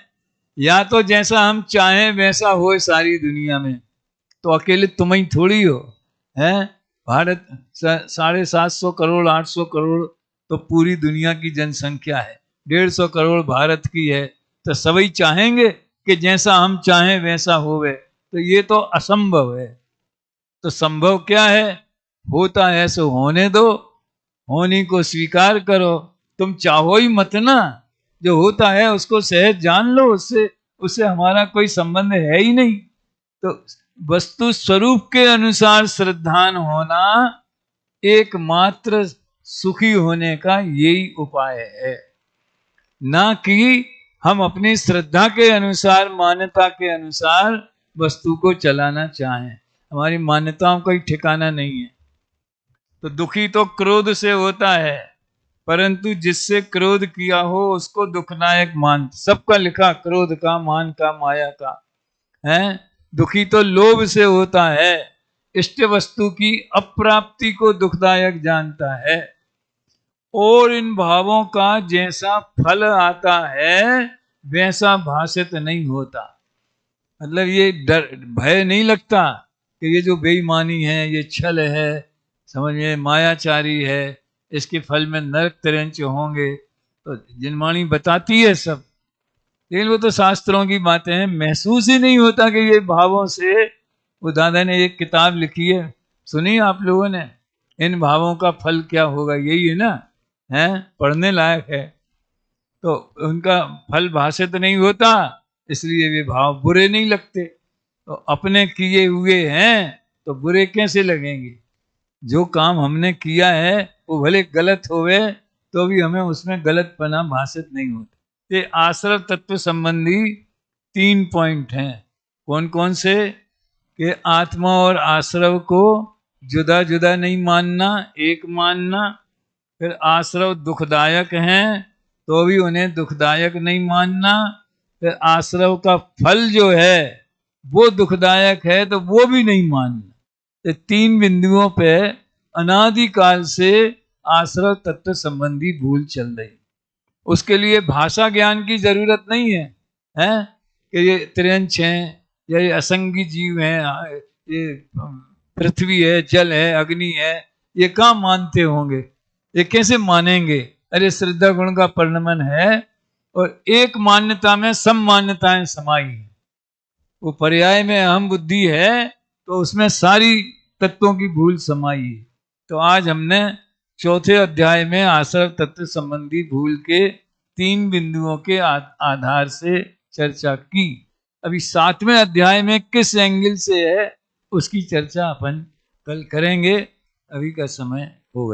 या तो जैसा हम चाहें वैसा हो सारी दुनिया में, तो अकेले तुम ही थोड़ी हो, हैं? भारत 750 करोड़ 800 करोड़ तो पूरी दुनिया की जनसंख्या है, 150 करोड़ भारत की है, तो सभी चाहेंगे कि जैसा हम चाहें वैसा होवे, तो ये तो असंभव है। तो संभव क्या है? होता है सो होने दो, होने को स्वीकार करो। तुम चाहो ही मत ना, जो होता है उसको सहज जान लो, उससे हमारा कोई संबंध है ही नहीं। तो वस्तु स्वरूप के अनुसार श्रद्धान होना एकमात्र सुखी होने का यही उपाय है, ना कि हम अपनी श्रद्धा के अनुसार, मान्यता के अनुसार वस्तु को चलाना चाहें। हमारी मान्यताओं का ही ठिकाना नहीं है। तो दुखी तो क्रोध से होता है, परंतु जिससे क्रोध किया हो उसको दुखनायक मान। सबका लिखा, क्रोध का, मान का, माया का, है। दुखी तो लोभ से होता है, इष्ट वस्तु की अप्राप्ति को दुखदायक जानता है, और इन भावों का जैसा फल आता है वैसा भाषित नहीं होता। मतलब ये डर भय नहीं लगता कि ये जो बेईमानी है, ये छल है, समझिए मायाचारी है, इसके फल में नरक तिरंच होंगे, तो जिनवाणी बताती है सब, लेकिन वो तो शास्त्रों की बातें हैं, महसूस ही नहीं होता कि ये भावों से। वो दादा ने एक किताब लिखी है, सुनी आप लोगों ने, इन भावों का फल क्या होगा, यही है ना, है पढ़ने लायक है। तो उनका फल भाषित नहीं होता, इसलिए वे भाव बुरे नहीं लगते। तो अपने किए हुए हैं तो बुरे कैसे लगेंगे? जो काम हमने किया है वो भले गलत होवे तो भी हमें उसमें गलतपना भाषित नहीं होता। ये आश्रव तत्व संबंधी 3 पॉइंट हैं। कौन कौन से? कि आत्मा और आश्रव को जुदा जुदा नहीं मानना, एक मानना। फिर आश्रव दुखदायक हैं तो भी उन्हें दुखदायक नहीं मानना। फिर आश्रव का फल जो है वो दुखदायक है तो वो भी नहीं मानना। ये 3 बिंदुओं पे अनादिकाल से आश्रव तत्व संबंधी भूल चल रही। उसके लिए भाषा ज्ञान की जरूरत नहीं है, हैं कि ये त्रियंच हैं या ये असंगी जीव हैं, ये पृथ्वी है, जल है, अग्नि है, ये कहाँ मानते होंगे, ये कैसे मानेंगे? अरे श्रद्धा गुण का परिणमन है और एक मान्यता में सब मान्यताएं समाई हैं। वो पर्याय में अहम बुद्धि है तो उसमें सारी तत्वों की भूल समाई है। तो आज हमने 4थे अध्याय में आश्रव तत्व संबंधी भूल के 3 बिंदुओं के आधार से चर्चा की। अभी 7वें अध्याय में किस एंगल से है उसकी चर्चा अपन कल करेंगे। अभी का समय हो गया।